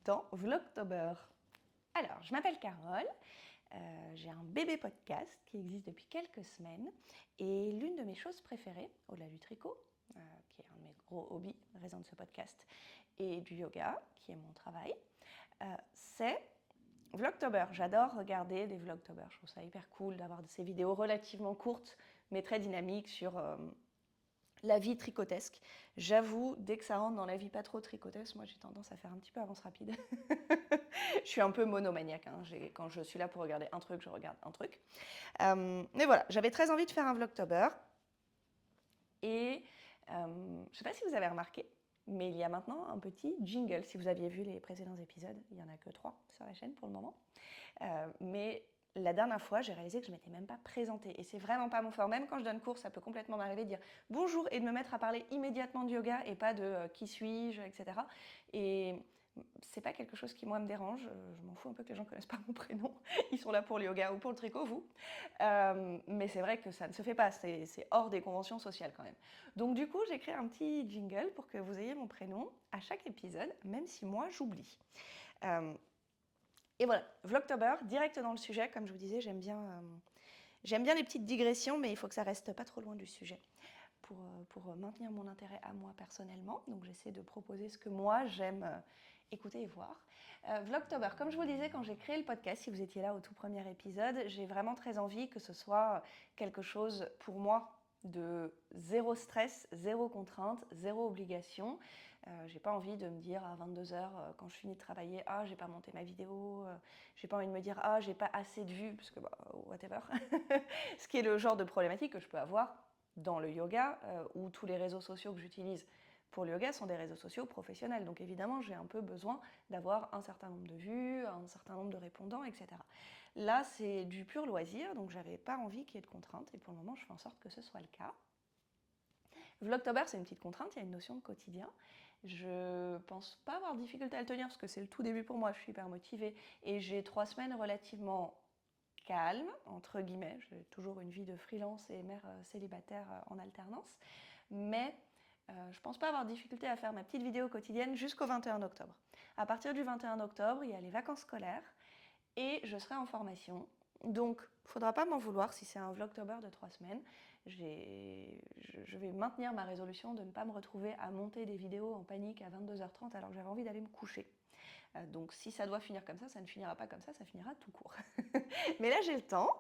dans Vlogtober. Alors, je m'appelle Carole, j'ai un bébé podcast qui existe depuis quelques semaines et l'une de mes choses préférées, au-delà du tricot, qui est un de mes gros hobbies, raison de ce podcast, et du yoga, qui est mon travail, c'est Vlogtober. J'adore regarder des Vlogtober, je trouve ça hyper cool d'avoir ces vidéos relativement courtes mais très dynamiques sur la vie tricotesque. J'avoue, dès que ça rentre dans la vie pas trop tricotesque, moi j'ai tendance à faire un petit peu avance rapide. Je suis un peu monomaniaque, hein. Quand je suis là pour regarder un truc, je regarde un truc. Mais voilà, j'avais très envie de faire un Vlogtober. Et je ne sais pas si vous avez remarqué, mais il y a maintenant un petit jingle. Si vous aviez vu les précédents épisodes, il n'y en a que 3 sur la chaîne pour le moment. Mais la dernière fois, j'ai réalisé que je ne m'étais même pas présentée. Et c'est vraiment pas mon fort. Même quand je donne cours, ça peut complètement m'arriver de dire bonjour et de me mettre à parler immédiatement de yoga et pas de qui suis-je, etc. Et c'est pas quelque chose qui, moi, me dérange. Je m'en fous un peu que les gens ne connaissent pas mon prénom. Ils sont là pour le yoga ou pour le tricot, vous. Mais c'est vrai que ça ne se fait pas. C'est hors des conventions sociales quand même. Donc du coup, j'ai créé un petit jingle pour que vous ayez mon prénom à chaque épisode, même si moi, j'oublie. Et voilà, Vlogtober, direct dans le sujet. Comme je vous disais, j'aime bien les petites digressions, mais il faut que ça reste pas trop loin du sujet pour maintenir mon intérêt à moi personnellement. Donc j'essaie de proposer ce que moi j'aime écouter et voir. Vlogtober, comme je vous le disais quand j'ai créé le podcast, si vous étiez là au tout premier épisode, j'ai vraiment très envie que ce soit quelque chose pour moi de zéro stress, zéro contrainte, zéro obligation. J'ai pas envie de me dire à 22h quand je finis de travailler, ah j'ai pas monté ma vidéo, j'ai pas envie de me dire ah j'ai pas assez de vues, parce que bah, whatever. Ce qui est le genre de problématique que je peux avoir dans le yoga, où tous les réseaux sociaux que j'utilise pour le yoga sont des réseaux sociaux professionnels. Donc évidemment, j'ai un peu besoin d'avoir un certain nombre de vues, un certain nombre de répondants, etc. Là, c'est du pur loisir, donc j'avais pas envie qu'il y ait de contraintes, et pour le moment, je fais en sorte que ce soit le cas. Vlogtober, c'est une petite contrainte, il y a une notion de quotidien. Je pense pas avoir de difficulté à le tenir, parce que c'est le tout début pour moi, je suis hyper motivée, et j'ai 3 semaines relativement calme, entre guillemets. J'ai toujours une vie de freelance et mère célibataire en alternance. Mais je pense pas avoir de difficulté à faire ma petite vidéo quotidienne jusqu'au 21 octobre. À partir du 21 octobre, il y a les vacances scolaires et je serai en formation. Donc, il ne faudra pas m'en vouloir si c'est un Vlogtober de 3 semaines. Je vais maintenir ma résolution de ne pas me retrouver à monter des vidéos en panique à 22h30 alors que j'avais envie d'aller me coucher. Donc si ça doit finir comme ça ne finira pas comme ça finira tout court. Mais là j'ai le temps,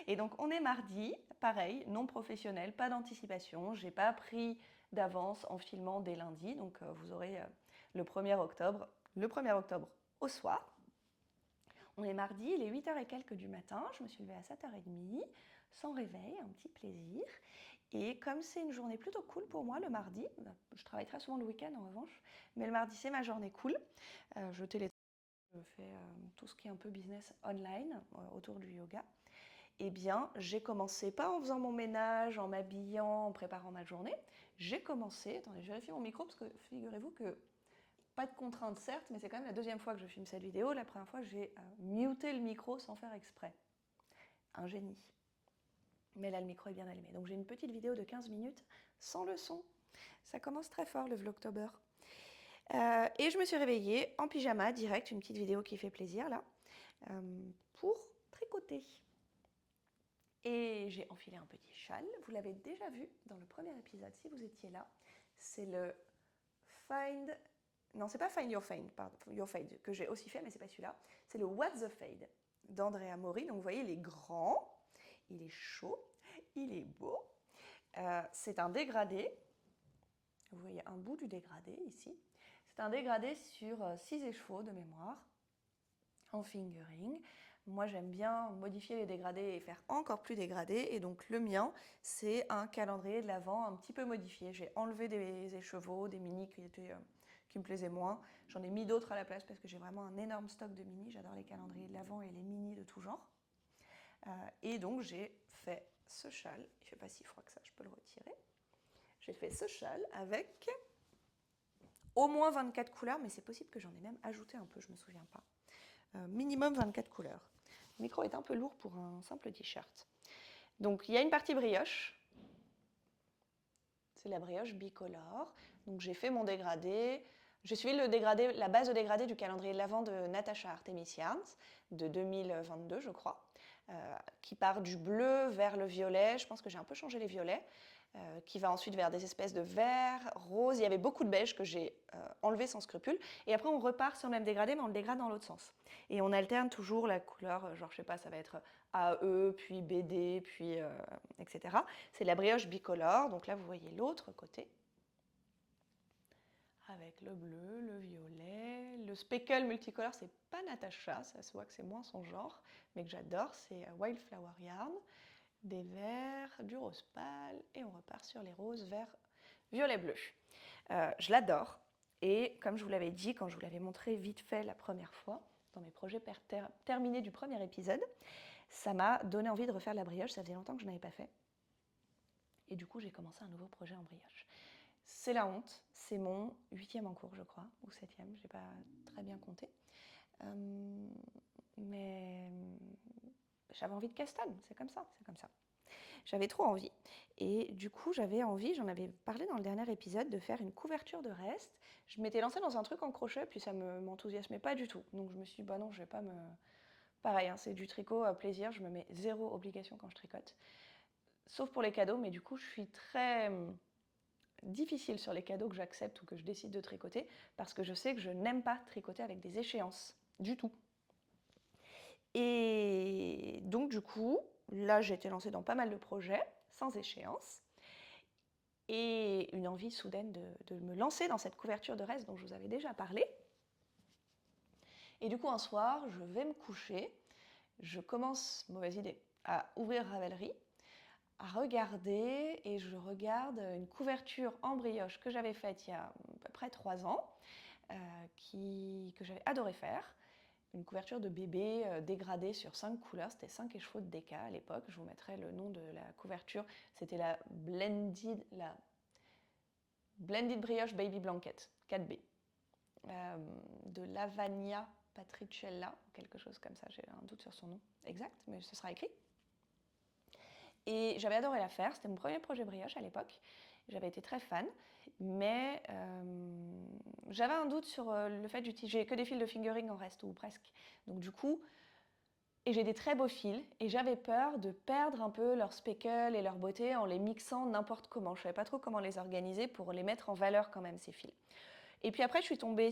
et donc on est mardi, pareil, non professionnel, pas d'anticipation, j'ai pas pris d'avance en filmant dès lundi, donc vous aurez le 1er octobre au soir. On est mardi, il est 8h et quelques du matin, je me suis levée à 7h30, sans réveil, un petit plaisir. Et comme c'est une journée plutôt cool pour moi le mardi, je travaille très souvent le week-end en revanche, mais le mardi c'est ma journée cool, je fais tout ce qui est un peu business online autour du yoga. Eh bien, j'ai commencé, pas en faisant mon ménage, en m'habillant, en préparant ma journée, j'ai commencé, attendez, je vérifie mon micro parce que figurez-vous que pas de contrainte certes, mais c'est quand même la deuxième fois que je filme cette vidéo. La première fois, j'ai muté le micro sans faire exprès. Un génie. Mais là, le micro est bien allumé. Donc j'ai une petite vidéo de 15 minutes sans le son. Ça commence très fort le Vlogtober. Et je me suis réveillée en pyjama, direct, une petite vidéo qui fait plaisir là, pour tricoter. Et j'ai enfilé un petit châle, vous l'avez déjà vu dans le premier épisode si vous étiez là. C'est le Find... Non, c'est pas Find Your Fade, pardon, Your Fade, que j'ai aussi fait, mais c'est pas celui-là. C'est le What's the Fade d'Andrea Mori. Donc vous voyez, il est grand, il est chaud, il est beau. C'est un dégradé. Vous voyez un bout du dégradé ici. C'est un dégradé sur 6 écheveaux de mémoire, en fingering. Moi, j'aime bien modifier les dégradés et faire encore plus dégradés. Et donc, le mien, c'est un calendrier de l'Avent un petit peu modifié. J'ai enlevé des écheveaux, des mini qui me plaisaient moins. J'en ai mis d'autres à la place parce que j'ai vraiment un énorme stock de mini. J'adore les calendriers de l'Avent et les mini de tout genre. Et donc, j'ai fait ce châle. Il ne fait pas si froid que ça, je peux le retirer. J'ai fait ce châle avec au moins 24 couleurs, mais c'est possible que j'en ai même ajouté un peu, je ne me souviens pas. Minimum 24 couleurs. Le micro est un peu lourd pour un simple t-shirt. Donc il y a une partie brioche. C'est la brioche bicolore. Donc j'ai fait mon dégradé. Je suis la base de dégradé du calendrier de l'Avent de Natasha Artemis Yarns de 2022, je crois, qui part du bleu vers le violet. Je pense que j'ai un peu changé les violets, qui va ensuite vers des espèces de vert, rose. Il y avait beaucoup de beige que j'ai enlevé sans scrupule. Et après, on repart sur le même dégradé, mais on le dégrade dans l'autre sens. Et on alterne toujours la couleur, genre, je sais pas, ça va être AE, puis BD, puis etc. C'est de la brioche bicolore. Donc là, vous voyez l'autre côté, avec le bleu, le violet, le speckle multicolore, c'est pas Natasha, ça se voit que c'est moins son genre, mais que j'adore, c'est Wildflower Yarn, des verts, du rose pâle, et on repart sur les roses, verts, violet, bleu. Je l'adore, et comme je vous l'avais dit, quand je vous l'avais montré vite fait la première fois, dans mes projets terminés du premier épisode, ça m'a donné envie de refaire de la brioche, ça faisait longtemps que je n'avais pas fait. Et du coup, j'ai commencé un nouveau projet en brioche. C'est la honte, c'est mon 8e en cours, je crois, ou 7e, j'ai pas très bien compté. Mais j'avais envie de Caston, c'est comme ça. J'avais trop envie. Et du coup, j'avais envie, j'en avais parlé dans le dernier épisode, de faire une couverture de reste. Je m'étais lancée dans un truc en crochet, puis ça m'enthousiasmait pas du tout. Donc je me suis dit, bah non, je vais pas me... Pareil, hein, c'est du tricot à plaisir, je me mets zéro obligation quand je tricote. Sauf pour les cadeaux, mais du coup, je suis très difficile sur les cadeaux que j'accepte ou que je décide de tricoter, parce que je sais que je n'aime pas tricoter avec des échéances, du tout. Et donc du coup, là j'ai été lancée dans pas mal de projets, sans échéance, et une envie soudaine de me lancer dans cette couverture de reste dont je vous avais déjà parlé. Et du coup un soir, je vais me coucher, je commence, mauvaise idée, à ouvrir Ravelry, à regarder, et je regarde une couverture en brioche que j'avais faite il y a à peu près 3 ans, que j'avais adoré faire. Une couverture de bébé dégradée sur 5 couleurs, c'était 5 écheveaux de déca à l'époque. Je vous mettrai le nom de la couverture, c'était la Blended Brioche Baby Blanket, 4B, de Lavagna Patricella, quelque chose comme ça, j'ai un doute sur son nom exact, mais ce sera écrit. Et j'avais adoré la faire, c'était mon premier projet brioche à l'époque, j'avais été très fan, mais j'avais un doute sur le fait d'utiliser, j'ai que des fils de fingering en reste, ou presque, donc du coup, et j'ai des très beaux fils, et j'avais peur de perdre un peu leur speckle et leur beauté en les mixant n'importe comment, je savais pas trop comment les organiser pour les mettre en valeur quand même ces fils. Et puis après je suis tombée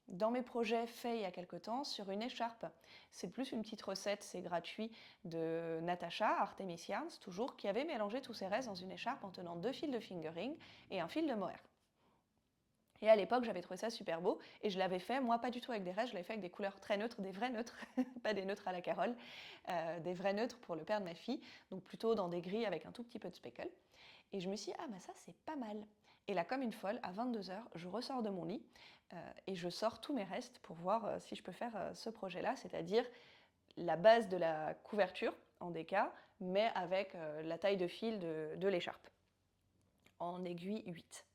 dans mes projets faits il y a quelque temps, sur une écharpe. C'est plus une petite recette, c'est gratuit, de Natasha, Artemis Yarns, toujours, qui avait mélangé tous ses restes dans une écharpe en tenant 2 fils de fingering et un fil de mohair. Et à l'époque, j'avais trouvé ça super beau, et je l'avais fait, moi pas du tout avec des restes, je l'avais fait avec des couleurs très neutres, des vrais neutres, pas des neutres à la Carole, des vrais neutres pour le père de ma fille, donc plutôt dans des gris avec un tout petit peu de speckle. Et je me suis dit, ah bah ça c'est pas mal. Et là, comme une folle, à 22h, je ressors de mon lit et je sors tous mes restes pour voir si je peux faire ce projet-là, c'est-à-dire la base de la couverture en déca, mais avec la taille de fil de l'écharpe, en aiguille 8.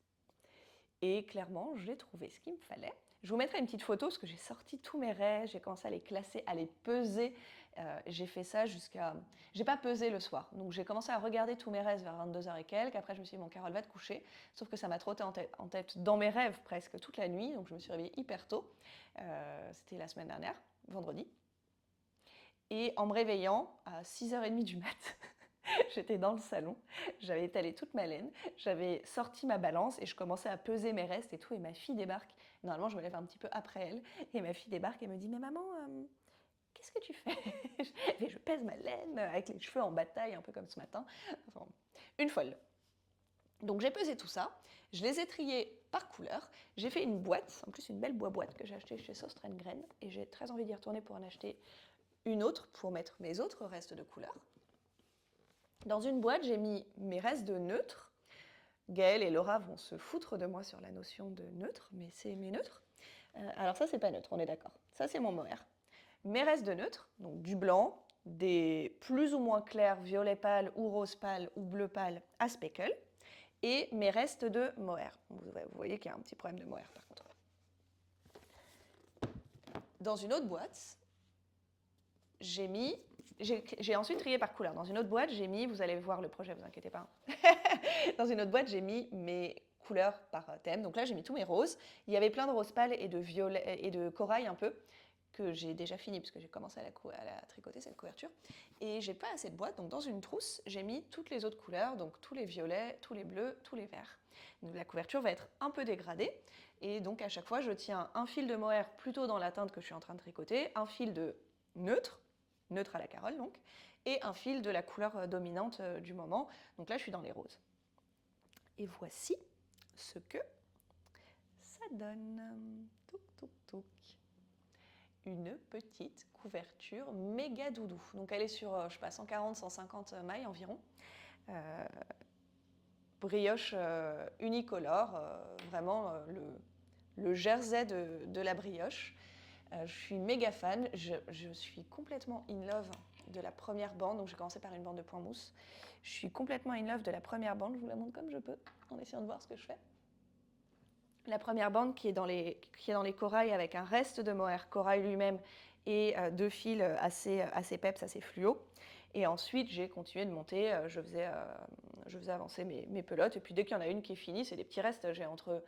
Et clairement, j'ai trouvé ce qu'il me fallait. Je vous mettrai une petite photo parce que j'ai sorti tous mes restes, j'ai commencé à les classer, à les peser. J'ai fait ça jusqu'à... J'ai pas pesé le soir, donc j'ai commencé à regarder tous mes restes vers 22h et quelques. Après, je me suis dit, bon, Carole, va te coucher. Sauf que ça m'a trotté en tête dans mes rêves presque toute la nuit, donc je me suis réveillée hyper tôt. C'était la semaine dernière, vendredi. Et en me réveillant à 6h30 du mat', j'étais dans le salon, j'avais étalé toute ma laine, j'avais sorti ma balance et je commençais à peser mes restes et tout. Et ma fille débarque. Normalement, je me lève un petit peu après elle. Et ma fille débarque et me dit, mais maman, qu'est-ce que tu fais? Je pèse ma laine avec les cheveux en bataille, un peu comme ce matin. Enfin, une folle. Donc j'ai pesé tout ça, je les ai triés par couleur, j'ai fait une boîte, en plus une belle boîte que j'ai achetée chez Sostrengren, et j'ai très envie d'y retourner pour en acheter une autre pour mettre mes autres restes de couleurs. Dans une boîte, j'ai mis mes restes de neutres. Gaëlle et Laura vont se foutre de moi sur la notion de neutre, mais c'est mes neutres. Alors ça, c'est pas neutre, on est d'accord. Ça, c'est mon mohair. Mes restes de neutre, donc du blanc, des plus ou moins clairs violet pâle ou rose pâle ou bleu pâle à speckle, et mes restes de mohair. Vous voyez qu'il y a un petit problème de mohair par contre. Dans une autre boîte, j'ai ensuite trié par couleur. Dans une autre boîte, j'ai mis, vous allez voir le projet, vous inquiétez pas. Dans une autre boîte, j'ai mis mes couleurs par thème. Donc là, j'ai mis tous mes roses. Il y avait plein de roses pâles et de violet et de corail un peu, que j'ai déjà fini parce que j'ai commencé à la tricoter, cette couverture. Et j'ai pas assez de boîte, donc dans une trousse, j'ai mis toutes les autres couleurs, donc tous les violets, tous les bleus, tous les verts. Donc la couverture va être un peu dégradée, et donc à chaque fois, je tiens un fil de mohair plutôt dans la teinte que je suis en train de tricoter, un fil de neutre à la Carole donc, et un fil de la couleur dominante du moment. Donc là, je suis dans les roses. Et voici ce que ça donne. Touc, touc, touc. Une petite couverture méga doudou. Donc elle est sur, je sais pas, 140-150 mailles environ. Brioche unicolore, vraiment le jersey de la brioche. Je suis méga fan. Je suis complètement in love de la première bande. Donc j'ai commencé par une bande de point mousse. Je suis complètement in love de la première bande. Je vous la montre comme je peux, en essayant de voir ce que je fais. La première bande qui est dans les corails avec un reste de mohair corail lui-même et deux fils assez peps, assez fluo. Et ensuite, j'ai continué de monter, je faisais avancer mes pelotes. Et puis dès qu'il y en a une qui est finie, c'est des petits restes. J'ai entre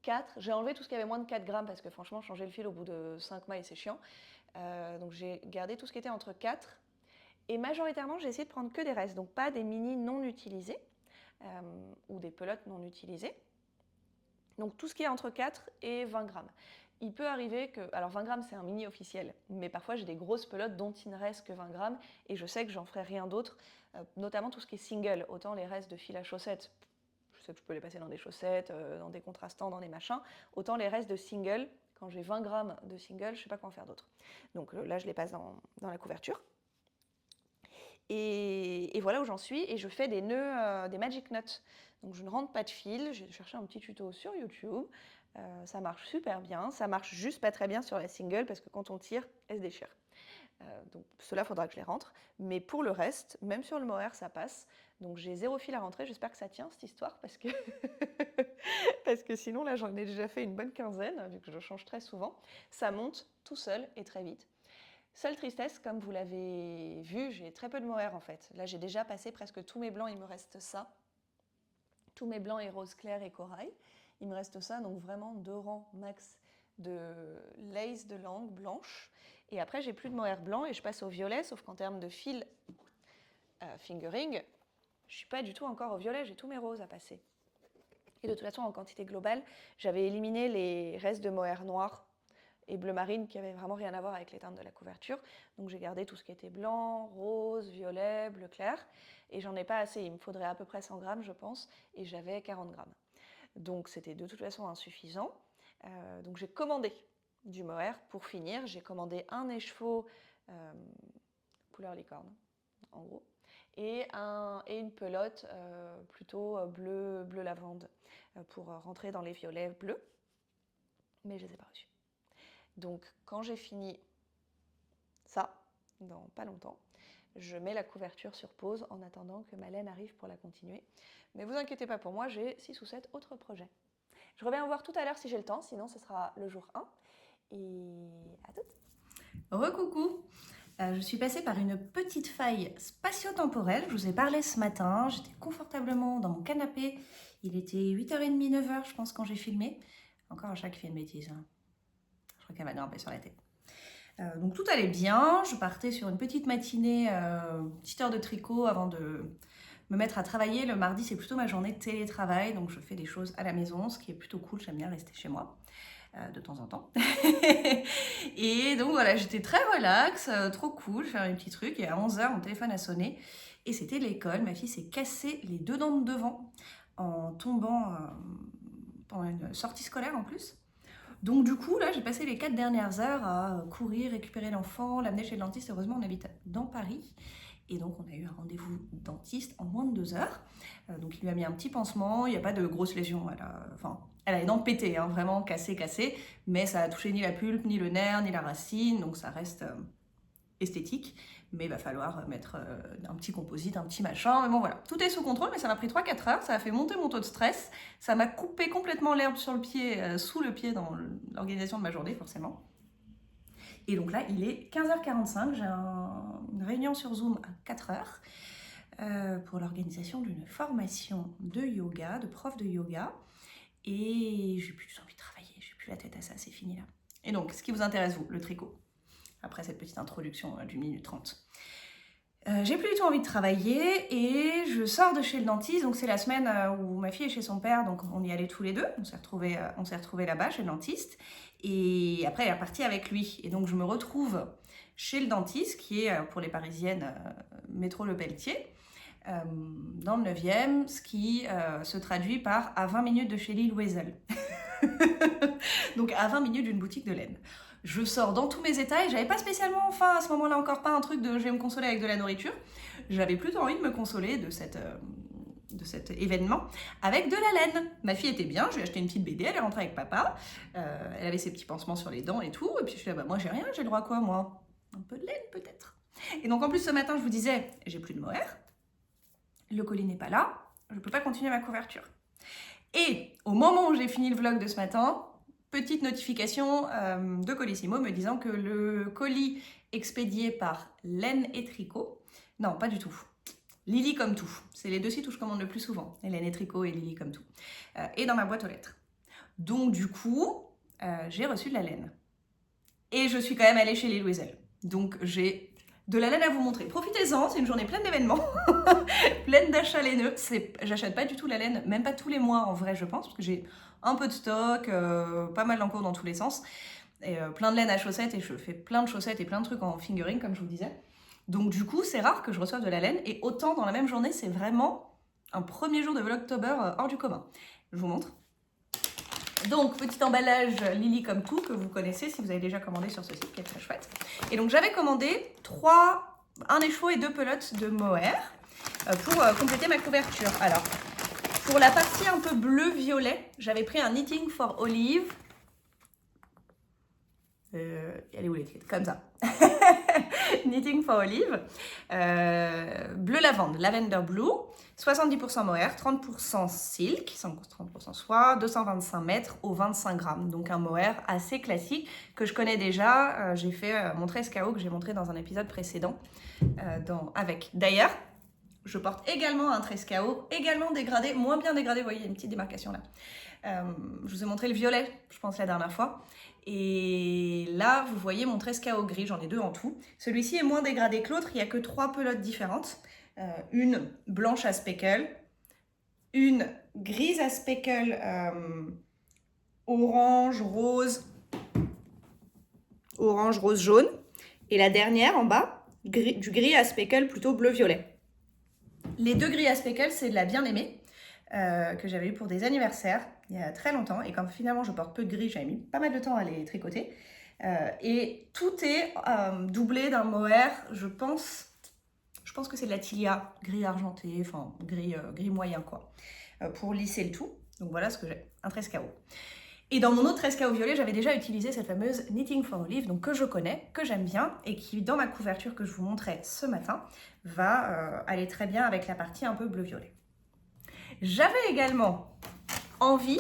4, j'ai enlevé tout ce qui avait moins de 4 grammes parce que franchement, changer le fil au bout de 5 mailles, c'est chiant. Donc j'ai gardé tout ce qui était entre 4. Et majoritairement, j'ai essayé de prendre que des restes, donc pas des mini non utilisés ou des pelotes non utilisées. Donc tout ce qui est entre 4 et 20 grammes. Il peut arriver que... Alors 20 grammes, c'est un mini officiel, mais parfois j'ai des grosses pelotes dont il ne reste que 20 grammes et je sais que j'en ferai rien d'autre, notamment tout ce qui est single, autant les restes de fil à chaussettes, je sais que je peux les passer dans des chaussettes, dans des contrastants, dans des machins, autant les restes de single, quand j'ai 20 grammes de single, je ne sais pas quoi en faire d'autre. Donc là, je les passe dans la couverture. Et voilà où j'en suis, et je fais des nœuds, des magic knots. Donc je ne rentre pas de fil, j'ai cherché un petit tuto sur YouTube, ça marche super bien, ça marche juste pas très bien sur la single parce que quand on tire, elle se déchire. Donc cela, faudra que je les rentre, mais pour le reste, même sur le mohair, ça passe. Donc j'ai 0 fil à rentrer, j'espère que ça tient cette histoire parce que, parce que sinon là j'en ai déjà fait une bonne quinzaine, vu que je change très souvent. Ça monte tout seul et très vite. Seule tristesse, comme vous l'avez vu, j'ai très peu de mohair en fait. Là, j'ai déjà passé presque tous mes blancs, il me reste ça. Tous mes blancs et roses clairs et corail. Il me reste ça, donc vraiment 2 rangs max de lace de langue blanche. Et après, j'ai plus de mohair blanc et je passe au violet, sauf qu'en termes de fil fingering, je suis pas du tout encore au violet, j'ai tous mes roses à passer. Et de toute façon, en quantité globale, j'avais éliminé les restes de mohair noir et bleu marine qui avait vraiment rien à voir avec les teintes de la couverture. Donc j'ai gardé tout ce qui était blanc, rose, violet, bleu clair. Et j'en ai pas assez, il me faudrait à peu près 100 grammes je pense, et j'avais 40 grammes. Donc c'était de toute façon insuffisant. Donc j'ai commandé du mohair pour finir. J'ai commandé un écheveau couleur licorne, en gros, et une pelote plutôt bleu lavande pour rentrer dans les violets bleus. Mais je ne les ai pas reçus. Donc quand j'ai fini ça, dans pas longtemps, je mets la couverture sur pause en attendant que ma laine arrive pour la continuer. Mais vous inquiétez pas pour moi, j'ai 6 ou 7 autres projets. Je reviens vous voir tout à l'heure si j'ai le temps, sinon ce sera le jour 1. Et à toutes. Recoucou, je suis passée par une petite faille spatio-temporelle. Je vous ai parlé ce matin, j'étais confortablement dans mon canapé. Il était 8h30, 9h, je pense, quand j'ai filmé. Encore un chat qui fait une bêtise. Hein. Je crois qu'elle m'a grimpé sur la tête. Donc tout allait bien. Je partais sur une petite matinée, petite heure de tricot avant de me mettre à travailler. Le mardi, c'est plutôt ma journée de télétravail, donc je fais des choses à la maison, ce qui est plutôt cool. J'aime bien rester chez moi. De temps en temps. Et donc voilà, j'étais très relax, trop cool, faire un petit truc. Et à 11h, mon téléphone a sonné et c'était l'école. Ma fille s'est cassé les 2 dents de devant en tombant pendant une sortie scolaire en plus. Donc du coup, là, j'ai passé les 4 dernières heures à courir, récupérer l'enfant, l'amener chez le dentiste. Heureusement, on habite dans Paris. Et donc, on a eu un rendez-vous dentiste en moins de 2 heures. Donc, il lui a mis un petit pansement. Il n'y a pas de grosses lésions. Elle a les dents pétées, hein, vraiment cassées. Mais ça a touché ni la pulpe, ni le nerf, ni la racine. Donc, ça reste esthétique. Mais il va falloir mettre un petit composite, un petit machin. Mais bon, voilà. Tout est sous contrôle, mais ça m'a pris 3-4 heures. Ça a fait monter mon taux de stress. Ça m'a coupé complètement l'herbe sur le pied, sous le pied dans l'organisation de ma journée, forcément. Et donc là, il est 15h45, j'ai une réunion sur Zoom à 4h pour l'organisation d'une formation de yoga, de prof de yoga. et j'ai plus envie de travailler, j'ai plus la tête à ça, c'est fini là. Et donc, ce qui vous intéresse, vous, le tricot, après cette petite introduction d'une minute 30. J'ai plus du tout envie de travailler et je sors de chez le dentiste, donc c'est la semaine où ma fille est chez son père, donc on y allait tous les deux, on s'est retrouvés là-bas chez le dentiste, et après elle est repartie avec lui, et donc je me retrouve chez le dentiste, qui est pour les Parisiennes métro Le Pelletier, dans le 9e, ce qui se traduit par à 20 minutes de chez Lille Wezel. Donc à 20 minutes d'une boutique de laine. Je sors dans tous mes états et j'avais pas spécialement faim à ce moment-là, encore pas un truc de je vais me consoler avec de la nourriture. J'avais plutôt envie de me consoler de cet événement avec de la laine. Ma fille était bien, je lui ai acheté une petite BD, elle est rentrée avec papa, elle avait ses petits pansements sur les dents et tout, et puis je suis là, bah moi j'ai rien, j'ai le droit à quoi moi? Un peu de laine peut-être. Et donc en plus ce matin je vous disais, j'ai plus de mohair, le colis n'est pas là, je peux pas continuer ma couverture. Et au moment où j'ai fini le vlog de ce matin, petite notification de Colissimo me disant que le colis expédié par Laine et Tricot, non pas du tout, Lily comme tout, c'est les deux sites où je commande le plus souvent, Laine et Tricot et Lily comme tout, et dans ma boîte aux lettres. Donc du coup, j'ai reçu de la laine. Et je suis quand même allée chez les Louiselle. Donc j'ai de la laine à vous montrer. Profitez-en, c'est une journée pleine d'événements, pleine d'achats laineux. J'achète pas du tout la laine, même pas tous les mois en vrai je pense, parce que j'ai un peu de stock, pas mal d'encours dans tous les sens, et plein de laine à chaussettes, et je fais plein de chaussettes et plein de trucs en fingering comme je vous disais. Donc du coup c'est rare que je reçoive de la laine, et autant dans la même journée c'est vraiment un premier jour de Vlogtober hors du commun. Je vous montre. Donc, petit emballage Lily comme tout, que vous connaissez si vous avez déjà commandé sur ce site, qui est très chouette. Et donc, j'avais commandé un écheveau et 2 pelotes de mohair pour compléter ma couverture. Alors, pour la partie un peu bleu-violet, j'avais pris un Knitting for Olive. Elle est où l'étiquette? Comme ça. Knitting for Olive. Bleu lavande, Lavender Blue. 70% mohair, 30% silk, 30% soie, 225 mètres au 25 grammes. Donc un mohair assez classique que je connais déjà. J'ai fait mon tresse KO que j'ai montré dans un épisode précédent. Avec. D'ailleurs, je porte également un tresse KO, également dégradé, moins bien dégradé. Vous voyez, il y a une petite démarcation là. Je vous ai montré le violet, je pense, la dernière fois. Et là, vous voyez mon tresse KO gris, j'en ai 2 en tout. Celui-ci est moins dégradé que l'autre, il n'y a que 3 pelotes différentes. Une blanche à speckle, une grise à speckle orange, rose, jaune. Et la dernière en bas, du gris à speckle plutôt bleu-violet. Les 2 gris à speckle, c'est de la bien-aimée que j'avais eu pour des anniversaires il y a très longtemps. Et comme finalement je porte peu de gris, j'avais mis pas mal de temps à les tricoter. Et tout est doublé d'un mohair, je pense que c'est de la Tilia, gris argenté, enfin gris moyen quoi, pour lisser le tout. Donc voilà ce que j'ai, un tresse KO. Et dans mon autre tresse KO violet, j'avais déjà utilisé cette fameuse Knitting for Olive, donc que je connais, que j'aime bien, et qui dans ma couverture que je vous montrais ce matin, va aller très bien avec la partie un peu bleu-violet. J'avais également envie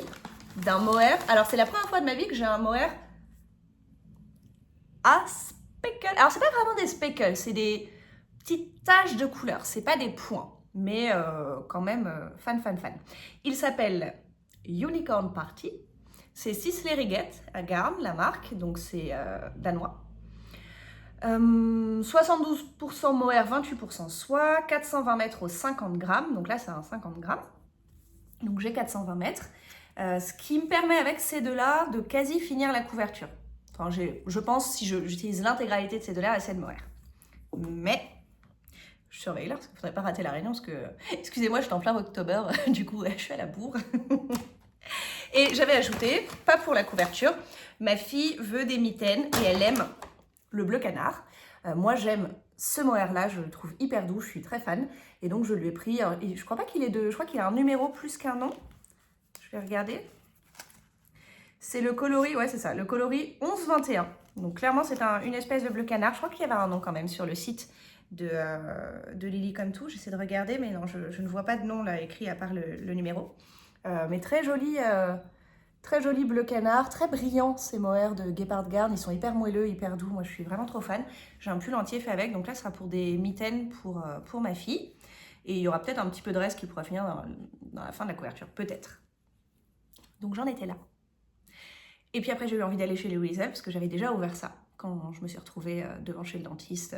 d'un mohair, alors c'est la première fois de ma vie que j'ai un mohair à speckle. Alors c'est pas vraiment des speckles, c'est des petites taches de couleur, c'est pas des points, mais quand même fan. Il s'appelle Unicorn Party, c'est Sisley Rigget à Garn, la marque, donc c'est danois. 72% mohair, 28% soie, 420 mètres au 50 grammes, donc là c'est un 50 grammes, donc j'ai 420 mètres, ce qui me permet avec ces deux-là de quasi finir la couverture. Enfin, je pense, si j'utilise l'intégralité de ces deux-là, c'est de mohair. Mais je surveille là, parce qu'il ne faudrait pas rater la réunion, parce que, excusez-moi, je suis en plein octobre, du coup, je suis à la bourre. Et j'avais ajouté, pas pour la couverture, ma fille veut des mitaines et elle aime le bleu canard. Moi, j'aime ce mohair-là, je le trouve hyper doux, je suis très fan. Et donc, je lui ai pris, je crois pas qu'il est je crois qu'il a un numéro plus qu'un nom. Je vais regarder. C'est le coloris, ouais c'est ça, le coloris 1121. Donc clairement c'est une espèce de bleu canard. Je crois qu'il y avait un nom quand même sur le site de Lily comme tout. J'essaie de regarder mais non, je ne vois pas de nom là écrit à part le numéro. Mais très joli bleu canard, très brillant ces mohair de Gepard Garn. Ils sont hyper moelleux, hyper doux. Moi je suis vraiment trop fan. J'ai un pull entier fait avec, donc là ce sera pour des mitaines pour ma fille. Et il y aura peut-être un petit peu de reste qui pourra finir dans la fin de la couverture, peut-être. Donc j'en étais là. Et puis après j'ai eu envie d'aller chez Louise parce que j'avais déjà ouvert ça quand je me suis retrouvée devant chez le dentiste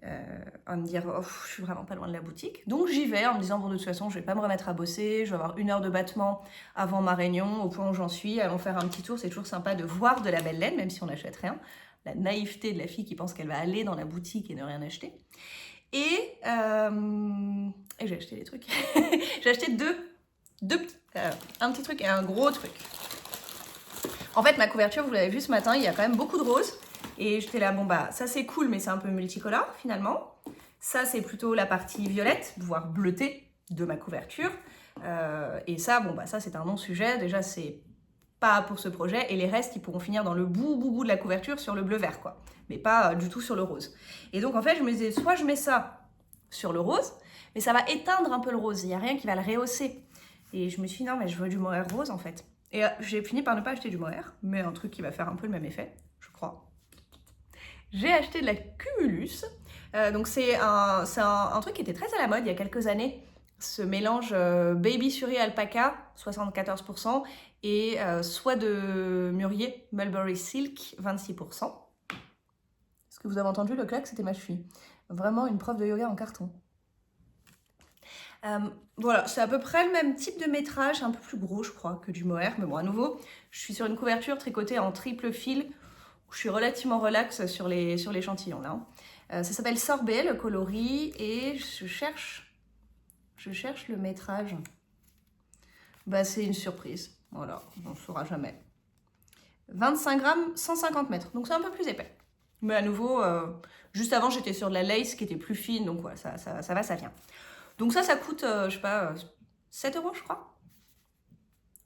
à me dire oh, je suis vraiment pas loin de la boutique. Donc j'y vais en me disant bon de toute façon je vais pas me remettre à bosser, je vais avoir 1 heure de battement avant ma réunion, au point où j'en suis, allons faire un petit tour, c'est toujours sympa de voir de la belle laine même si on n'achète rien. La naïveté de la fille qui pense qu'elle va aller dans la boutique et ne rien acheter. Et j'ai acheté des trucs. J'ai acheté un petit truc et un gros truc. En fait, ma couverture, vous l'avez vu ce matin, il y a quand même beaucoup de roses. Et j'étais là, bon bah, ça c'est cool, mais c'est un peu multicolore finalement. Ça, c'est plutôt la partie violette, voire bleutée de ma couverture. Et ça, bon bah, ça c'est un non-sujet. Déjà, c'est pas pour ce projet. Et les restes, ils pourront finir dans le bout de la couverture sur le bleu-vert, quoi. Mais pas du tout sur le rose. Et donc, en fait, je me disais, soit je mets ça sur le rose, mais ça va éteindre un peu le rose. Il n'y a rien qui va le rehausser. Et je me suis dit, non, mais je veux du mohair rose, en fait. Et j'ai fini par ne pas acheter du mohair, mais un truc qui va faire un peu le même effet, je crois. J'ai acheté de la Cumulus. Donc c'est un truc qui était très à la mode il y a quelques années. Ce mélange baby suri alpaca, 74%, et soie de mûrier, mulberry silk, 26%. Est-ce que vous avez entendu le clac? C'était ma cheville. Vraiment une prof de yoga en carton. Voilà, c'est à peu près le même type de métrage, un peu plus gros je crois que du mohair, mais bon à nouveau, je suis sur une couverture tricotée en triple fil, où je suis relativement relax sur l'échantillon là. Ça s'appelle Sorbet, le coloris, et je cherche le métrage. Bah c'est une surprise, voilà, on ne saura jamais. 25 grammes, 150 mètres, donc c'est un peu plus épais. Mais à nouveau, juste avant j'étais sur de la lace qui était plus fine, donc voilà, ça va, ça vient. Donc ça coûte, je sais pas, 7 € je crois.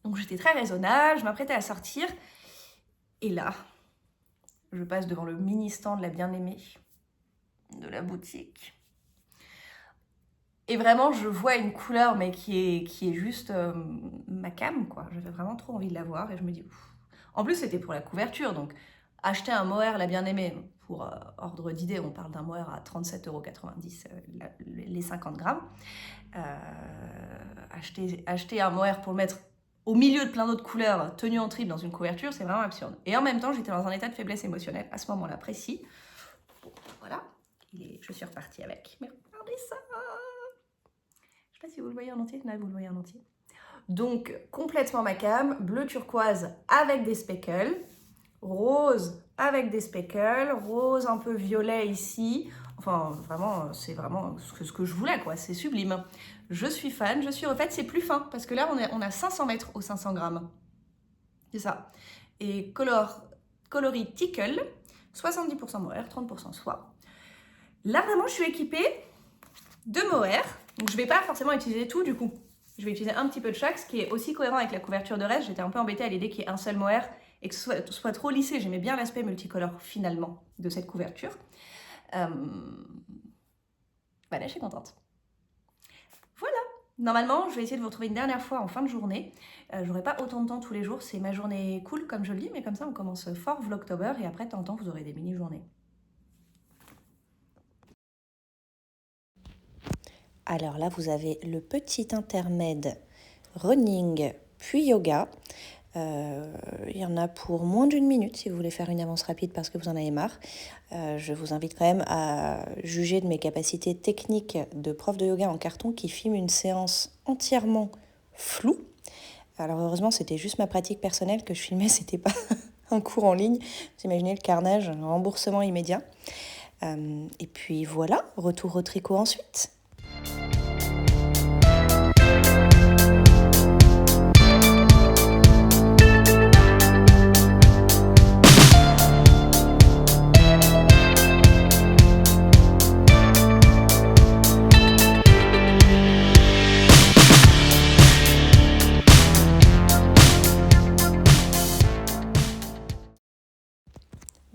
Donc j'étais très raisonnable, je m'apprêtais à sortir. Et là, je passe devant le mini stand de la bien-aimée de la boutique. Et vraiment, je vois une couleur, mais qui est juste ma came, quoi. J'avais vraiment trop envie de la voir et je me dis, ouf. En plus, c'était pour la couverture, donc acheter un mohair la bien-aimée, pour ordre d'idée, on parle d'un mohair à 37,90 € les 50 grammes. Acheter un mohair pour le mettre au milieu de plein d'autres couleurs, tenu en triple dans une couverture, c'est vraiment absurde. Et en même temps, j'étais dans un état de faiblesse émotionnelle à ce moment-là précis. Bon, voilà, je suis repartie avec. Mais regardez ça! Je sais pas si vous le voyez en entier. Là, vous le voyez en entier. Donc, complètement ma came, bleu turquoise avec des speckles, rose avec des speckles, rose un peu violet ici. Enfin, vraiment, c'est vraiment ce que je voulais, quoi. C'est sublime. Je suis fan, je suis refaite. C'est plus fin, parce que là, on a 500 mètres aux 500 grammes. C'est ça. Et coloris tickle, 70% mohair, 30% soie. Là, vraiment, je suis équipée de mohair. Donc, je ne vais pas forcément utiliser tout, du coup. Je vais utiliser un petit peu de chaque, ce qui est aussi cohérent avec la couverture de reste. J'étais un peu embêtée à l'idée qu'il y ait un seul mohair et que ce soit trop lissé. J'aimais bien l'aspect multicolore, finalement, de cette couverture. Bah là, je suis contente. Voilà. Normalement, je vais essayer de vous retrouver une dernière fois en fin de journée. J'aurai pas autant de temps tous les jours. C'est ma journée cool, comme je le dis, mais comme ça, on commence fort Vlogtober et après, de temps en temps, vous aurez des mini-journées. Alors là, vous avez le petit intermède running puis yoga. Il y en a pour moins d'1 minute si vous voulez faire une avance rapide parce que vous en avez marre. Je vous invite quand même à juger de mes capacités techniques de prof de yoga en carton qui filme une séance entièrement floue. Alors heureusement, c'était juste ma pratique personnelle que je filmais, c'était pas un cours en ligne. Vous imaginez le carnage, un remboursement immédiat. Et puis voilà, retour au tricot ensuite.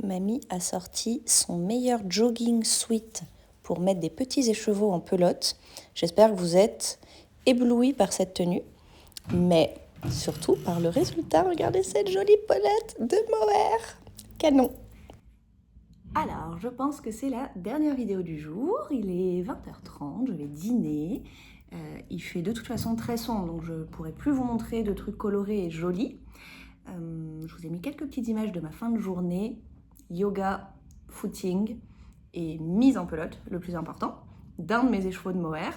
Mamie a sorti son meilleur jogging suite pour mettre des petits écheveaux en pelote. J'espère que vous êtes éblouis par cette tenue, mais surtout par le résultat. Regardez cette jolie pelote de mohair. Canon. Alors, je pense que c'est la dernière vidéo du jour. Il est 20h30, je vais dîner. Il fait de toute façon très sombre, donc je ne pourrai plus vous montrer de trucs colorés et jolis. Je vous ai mis quelques petites images de ma fin de journée, yoga, footing et mise en pelote, le plus important, d'un de mes écheveaux de mohair.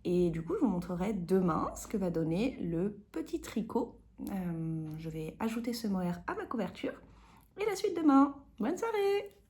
Et du coup, je vous montrerai demain ce que va donner le petit tricot. Je vais ajouter ce mohair à ma couverture. Et la suite demain. Bonne soirée!